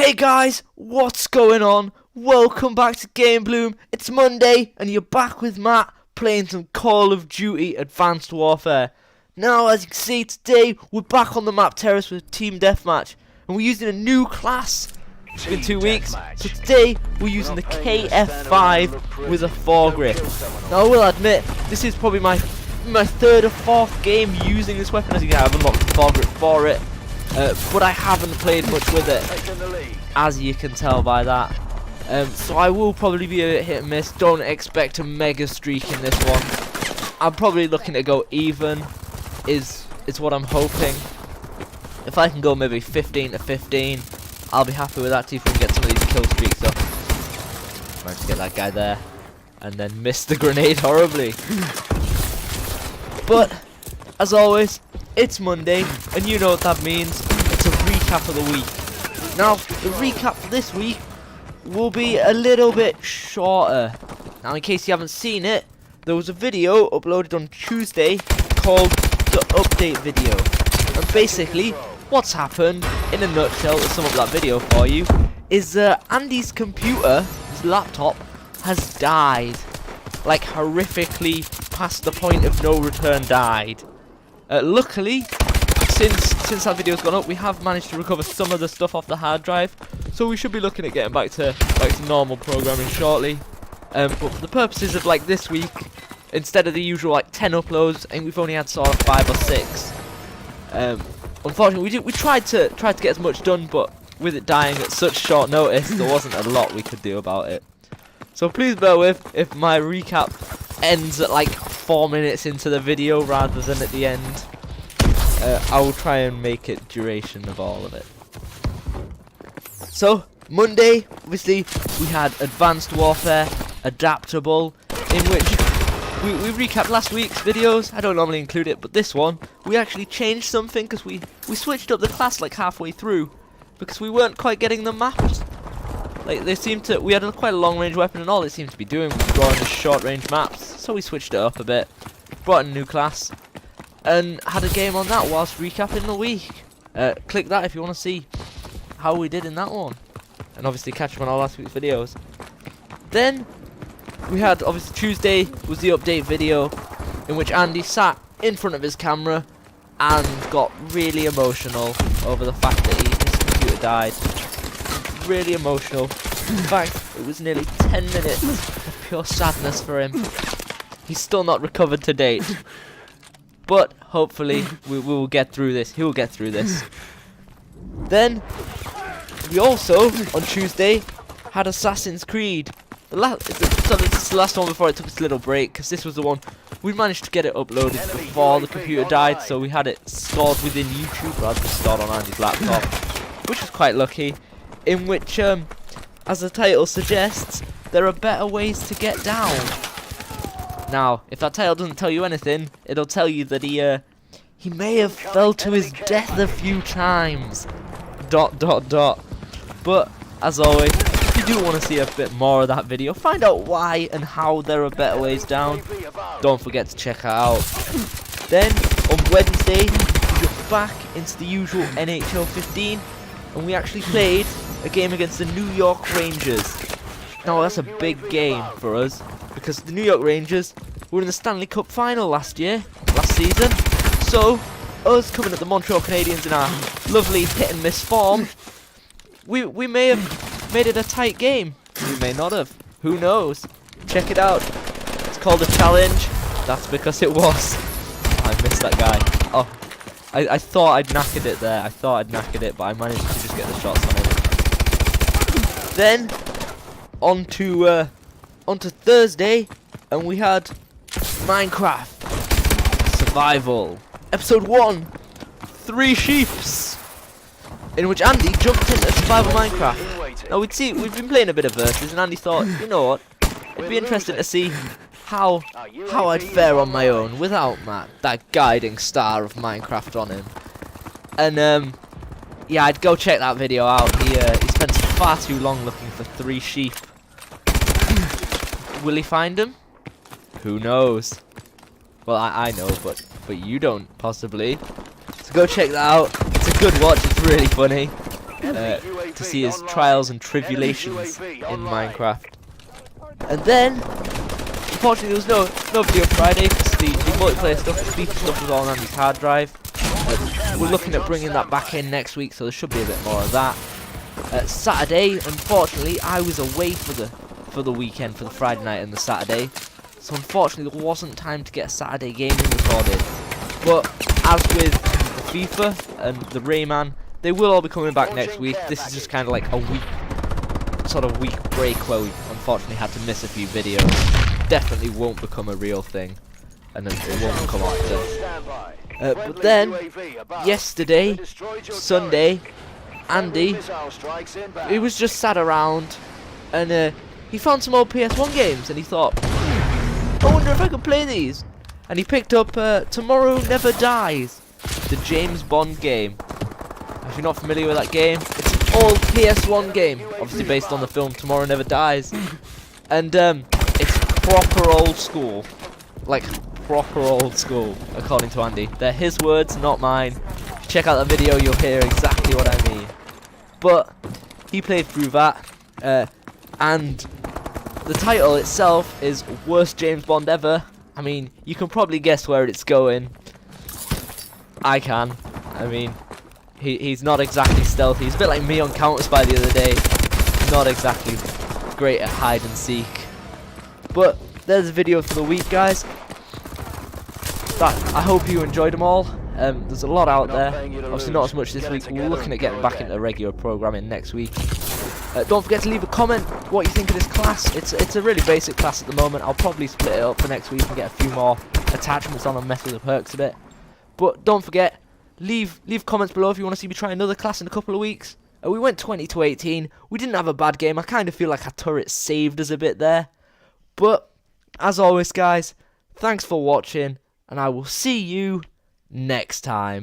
Hey guys, what's going on? Welcome back to Game Bloom. It's Monday and you're back with Matt playing some Call of Duty Advanced Warfare. Now, as you can see, today we're back on the map Terrace with Team Deathmatch, and we're using a new class. It's been 2 weeks, so today we're using the KF5 with a foregrip. Now I will admit, this is probably my third or fourth game using this weapon, as you can have unlocked the foregrip for it. But I haven't played much with it, as you can tell by that. So I will probably be a hit and miss. Don't expect a mega streak in this one. I'm probably looking to go even, is what I'm hoping. If I can go maybe 15 to 15, I'll be happy with that. See if we can get some of these kill streaks up. Managed to get that guy there, and then missed the grenade horribly. But as always, it's Monday, and you know what that means. It's a recap of the week. Now, the recap for this week will be a little bit shorter. Now, in case you haven't seen it, there was a video uploaded on Tuesday called the update video. And basically, what's happened, in a nutshell, to sum up that video for you, is Andy's computer, his laptop, has died. Like, horrifically past the point of no return died. Luckily, since that video's gone up, we have managed to recover some of the stuff off the hard drive, so we should be looking at getting back to normal programming shortly. But for the purposes of like this week, instead of the usual like 10 uploads, I think we've only had sort of 5 or 6. Unfortunately, we tried to get as much done, but with it dying at such short notice, there wasn't a lot we could do about it. So please bear with if my recap ends at like 4 minutes into the video rather than at the end. I will try and make it duration of all of it. So, Monday, obviously, we had Advanced Warfare, Adaptable, in which we recapped last week's videos. I don't normally include it, but this one, we actually changed something because we switched up the class like halfway through because we weren't quite getting the maps. Like, they seemed to, we had quite a long range weapon, and all it seemed to be doing was drawing the short range maps, so we switched it up a bit, brought in a new class, and had a game on that whilst recapping the week. Click that if you want to see how we did in that one, and obviously catch up on all last week's videos. Then we had, obviously, Tuesday was the update video in which Andy sat in front of his camera and got really emotional over the fact that his computer died. Really emotional. In fact, it was nearly 10 minutes of pure sadness for him. He's still not recovered to date. But hopefully we will get through this. He will get through this. Then we also on Tuesday had Assassin's Creed. So this is the last one before it took its little break, because this was the one we managed to get it uploaded before the computer died, so we had it stored within YouTube rather than stored on Andy's laptop, which was quite lucky. In which, as the title suggests, there are better ways to get down. Now, if that title doesn't tell you anything, it'll tell you that he may have fell to his death a few times. ... But, as always, if you do want to see a bit more of that video, find out why and how there are better ways down, don't forget to check it out. Then, on Wednesday, we got back into the usual NHL 15, and we actually played a game against the New York Rangers. Now that's a big game for us, because the New York Rangers were in the Stanley Cup final last season. So, us coming at the Montreal Canadiens in our lovely hit and miss form, we may have made it a tight game. We may not have. Who knows? Check it out. It's called a challenge. That's because it was. I missed that guy. Oh, I thought I'd knackered it there. I thought I'd knackered it, but I managed to just get the shots on it. Then on to Thursday, and we had Minecraft Survival Episode 1, 3 Sheeps, in which Andy jumped into Survival Minecraft. Now we've been playing a bit of versus, and Andy thought, you know what, it'd be interesting to see how I'd fare on my own without Matt, that guiding star of Minecraft, on him. And yeah, I'd go check that video out. He spent far too long looking for 3 sheep. Will he find them? Who knows? Well, I know, but you don't, possibly. So go check that out. It's a good watch. It's really funny. to see his trials and tribulations in Minecraft. And then, unfortunately, there was no video Friday because the multiplayer stuff, the FIFA stuff was all on Andy's hard drive. We're looking at bringing that back in next week, so there should be a bit more of that. Saturday, unfortunately, I was away for the weekend, for the Friday night and the Saturday, so unfortunately there wasn't time to get a Saturday gaming recorded. But as with the FIFA and the Rayman, they will all be coming back next week. This is just kind of like a week break where we unfortunately had to miss a few videos. Definitely won't become a real thing, and then it won't come often. But then, yesterday, Sunday, Andy, he was just sat around, and he found some old PS1 games, and he thought, I wonder if I could play these. And he picked up Tomorrow Never Dies, the James Bond game. If you're not familiar with that game, it's an old PS1 game, obviously based on the film Tomorrow Never Dies. And it's proper old school. Like, proper old school, according to Andy. They're his words, not mine. Check out the video, you'll hear exactly what I mean. But he played through that, and the title itself is Worst James Bond Ever. I mean, you can probably guess where it's going. I can. I mean, he's not exactly stealthy. He's a bit like me on Counter-Spy the other day. Not exactly great at hide and seek. But there's a video for the week, guys. I hope you enjoyed them all. There's a lot out there. Obviously not as much this week. We're looking at getting back into regular programming next week. Don't forget to leave a comment what you think of this class. It's a really basic class at the moment. I'll probably split it up for next week and get a few more attachments on and mess with the perks a bit. But don't forget, leave comments below if you want to see me try another class in a couple of weeks. We went 20 to 18. We didn't have a bad game. I kind of feel like our turret saved us a bit there. But as always, guys, thanks for watching, and I will see you next time.